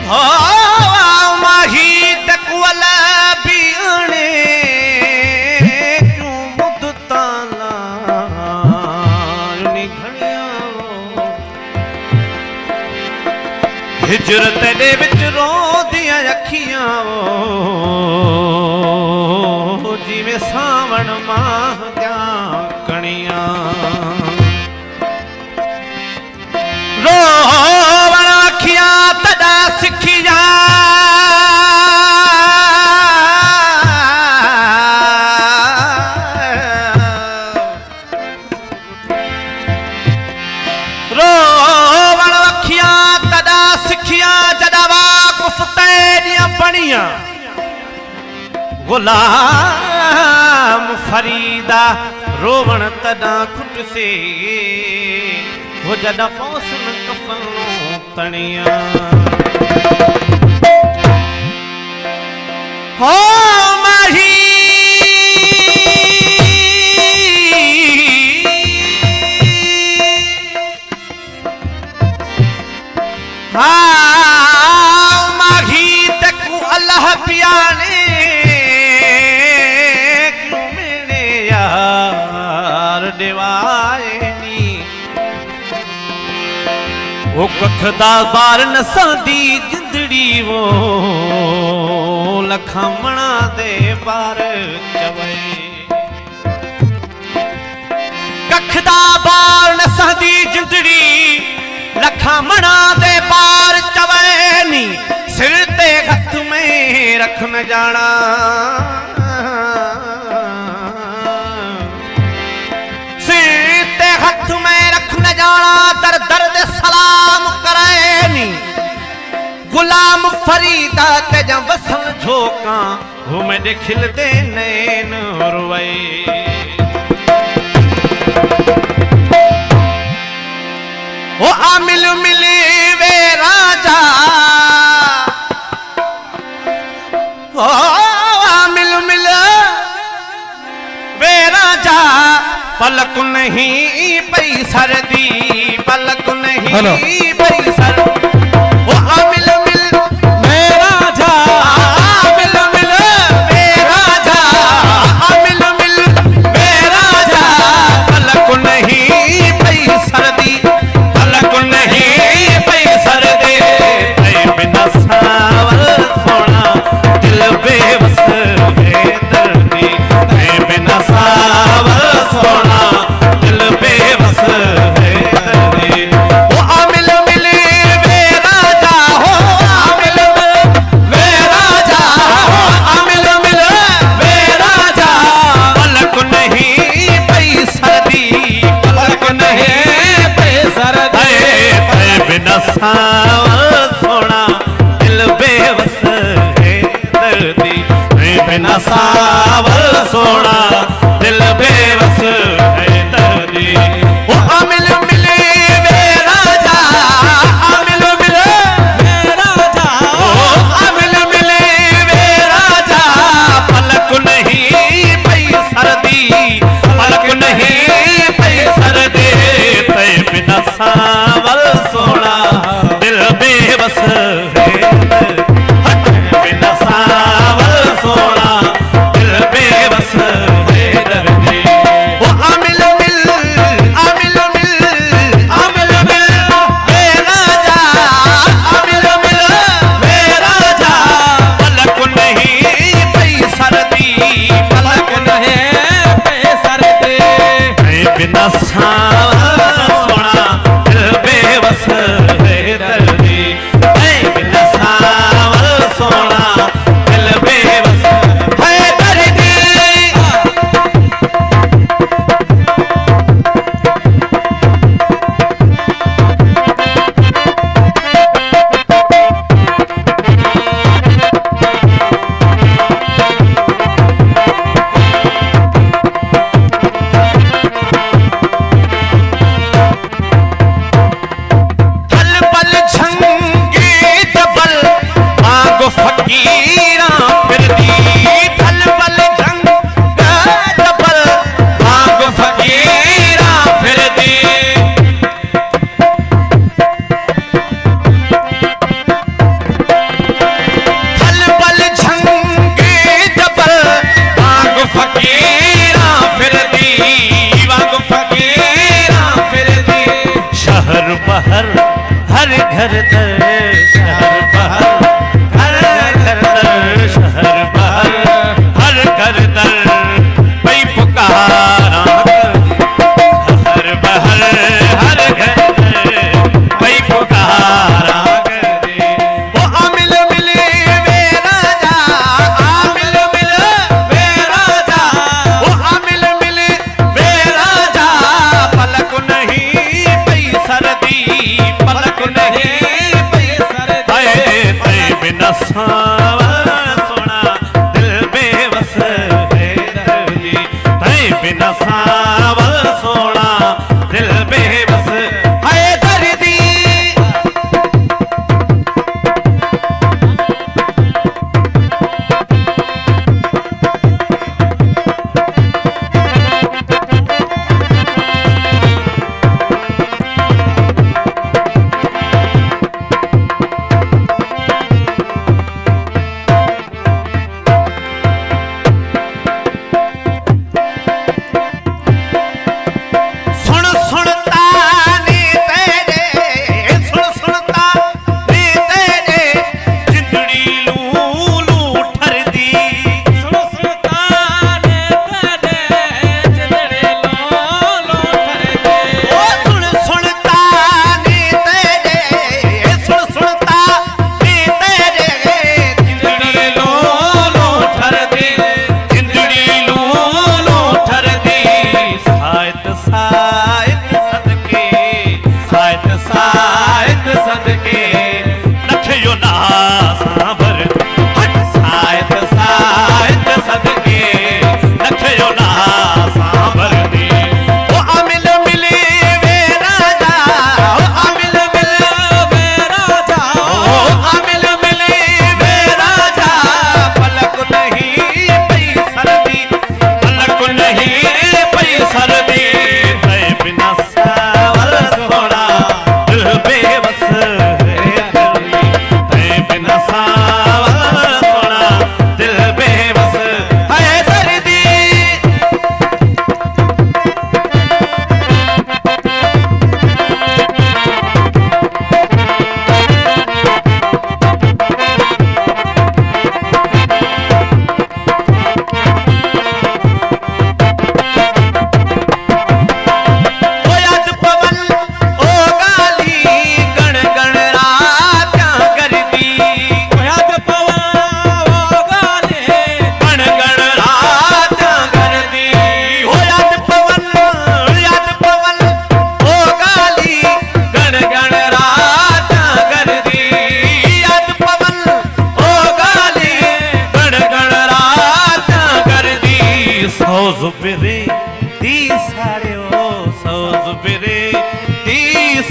हो माही तकवल बीने क्यों मुद्दता नी घड़िया हिजरत दे विच रोंदियां अखियां जिवें सावण माह दियां कणियां रोवण अखियां तदा सिखियां रोवण अखियां तदा सिखियां जदा वाकुफ तेरियां बणियां गुलाम फरीदा रोवण तदा खुट से हो जदा पौसन कफनों तणिया हो माही माही तकू अल्लाह पियाने क्यों मेरे यार दिवाएनी वो कखदा बार नसां दी जिंदड़ी वो लखामणा दे बार चवे कखदा बार नसां दी जिंदड़ी लखामणा दे बार चवे नी सिर ते हथ में रख न जाना सिर ते हथ में रख न जाना दर दर्द सलाम करे गुलाम फरीदा ते जा वसल झोका वो मेरे खिलदे नैन रोए ओ आमिल मिली वे राजा ओ आमिल मिल वे राजा पलक नहीं पई सरदी पलक नहीं पई सर ओ आमिल मिल वे राजा आमिल मिल वे राजा आमिल मिल वे राजा पलक नहीं पई सरदी पलक नहीं पई सरदी बिना सावल सोना दिल बेबस है दर्दी बिना सावल सोना दिल बेबस है दर्दी ओ आमिल मिले वे राजा हो आमिल वे राजा हो आमिल मिले वे राजा पलक नहीं पई सरदी पलक नहीं पई सरदी बिना सावल सोना दिल बेबस है दर्दी बिना सावल सोना दिल बेबस है दर्दी ओ आमिल मिले वे राजा आमिल मिले वे राजा ओ आमिल मिले वे राजा पलक नहीं पई सरदी पलक नहीं पई सरदी बिना सावल सोना दिल बेबस है बिना सावल सोना दिल बेबस है दर्दी ओ आमिल मिल आमिल मिल आमिल मिल वे राजा आमिल मिल वे राजा पलक नहीं पई सरदी पलक नहीं पई सरदी बिना सावल सोना दिल बेबस है दर्दी बिना सावल सोना दिल बेबस है दर्दी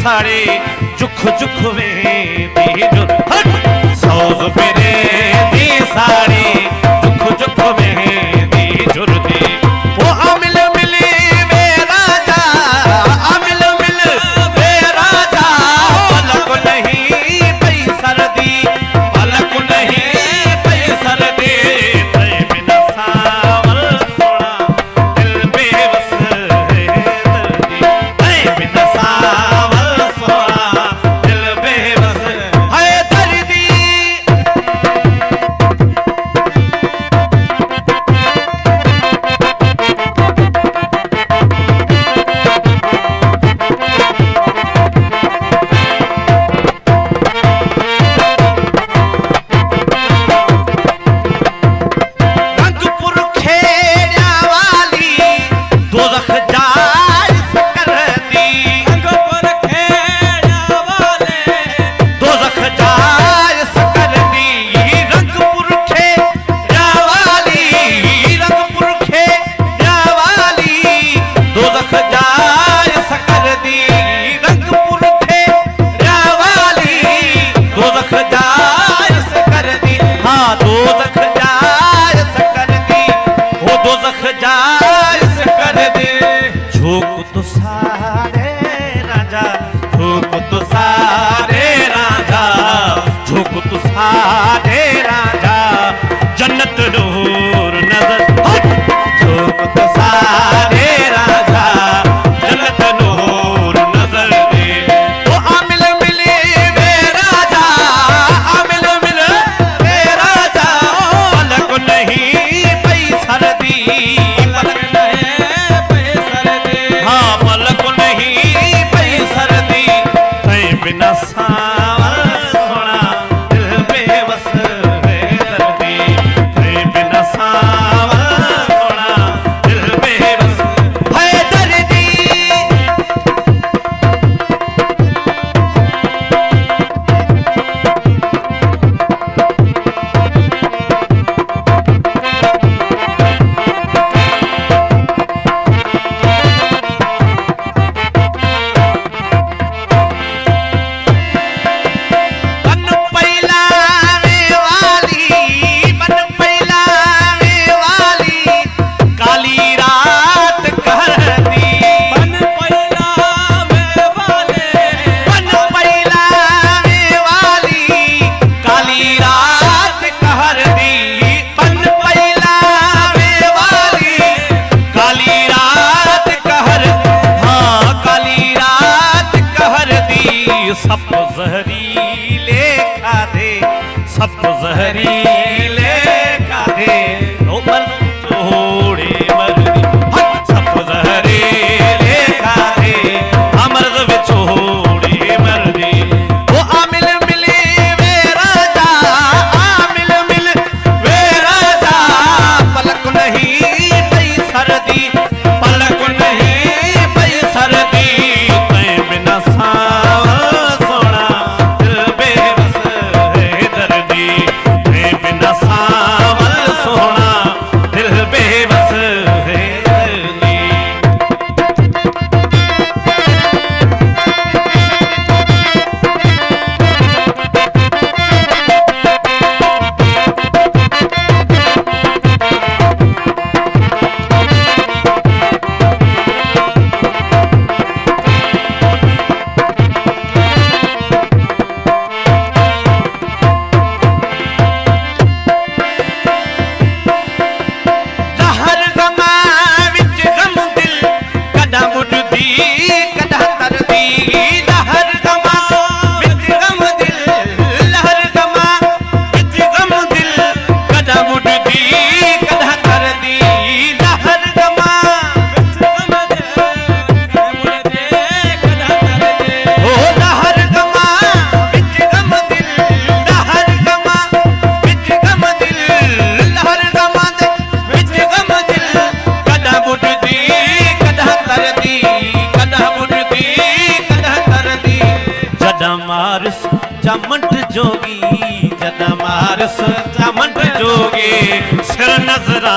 साड़ी जुख जुख में दी जो सौज मेरे दी साड़ी जुख जुख में दी जुर्दी वो अमिल मिली वे राजा अमिल मिल वे राजा पलक नहीं पई सर्दी पलक नहीं पई सर्दी तय बिन सावल सोना दिल बेबस है दर्दी तय बिन सावल सोना दिल बेबस है दर्दी। रंगपुर खेड़ा वाली दोज़ख जाए कर दी रंगपुर खेड़ा वाले दोज़ख जाए कर दी रंगपुर खेड़ा वाली रंगपुर खेड़ा वाली दोज़ख जाए कर दी रंगपुर खेड़ा वाली दोज़ख जाए कर दी हाँ दोज़ख जाए कर दी वो दोज़ख जाए कर दे झोंक तो सारे राजा झोंक तो सारे राजा झोंक तो सारे राजा जन्नत नूर नजर झोंक तो सारे राजा जन्नत नूर नजर दे वो अमिल मिली वे राजा अमिल मिल वे राजा पलक नहीं पई सर्दी पलक नहीं पैसर दे हाँ पलक नहीं पई सर्दी तय बिना सावल सोना दिल बेबस है दर्दी तय बिना सावल सोना दिल बेबस है दर्दी। बन पैलावे वाली काली रात कर दी बन पैलावे वाले बन पैलावे वाली काली रात कहर दी बन पैलावे वाली काली रात कहर हाँ काली रात कहर दी सब जहरीले खाधे सब जहरीले खाधे ओ मन तोड़े मरदी सब जहरीले खाधे अमृत विछोड़े मरदी वो आमिल मिले वे राजा आमिल मिल वे राजा पलक नहीं पई सर्दी पलक नहीं पई सर्दी तय बिना सावल सोना दिल बेबस है दर्दी तय बिना सावल सोना दिल बेबस है दर्दी। लहर गमा विच गम दिल कदा मुड़दी कदा तरदी लहर गमा विच गम दिल लहर गमा विच गम दिल कदा मुड़दी कदा तरदी लहर गमा ओ लहर गमा विच गम दिल लहर गमा विच गम दिल लहर गमा दे विच गम दिल कदा मुड़दी कदा तरदी कदा मुड़दी कदा तरदी जदा मारस चमट जोगी जदा मारस चमट जोगी सिर नजरा